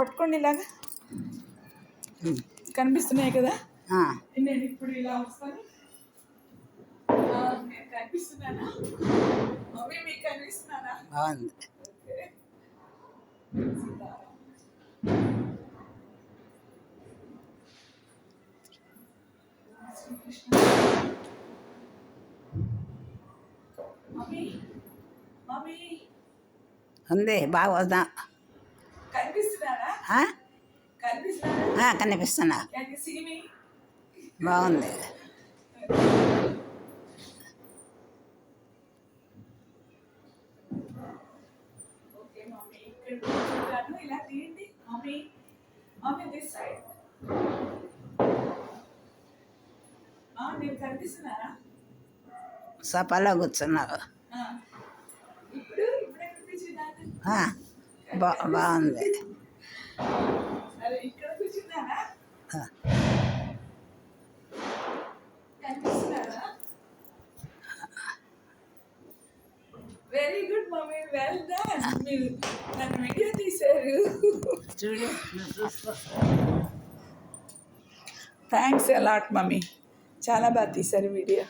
పట్టుకోండి ఇలాగా కనిపిస్తున్నాయి కదా. నేను ఇప్పుడు ఇలా వస్తాను. నేను కనిపిస్తున్నానా? మమ్మీ మీకు కనిపిస్తున్నానా? బాగుంది. ఉంది బాగా కనిపిస్తున్నా. బాగుంది. సపాలో కూర్చున్నావు. బాగుంది. Very good mummy, well done. మీరు నన్ను వీడియో తీశారు. చూడు, థ్యాంక్స్ అలాట్ మమ్మీ, చాలా బాగా తీశారు వీడియో.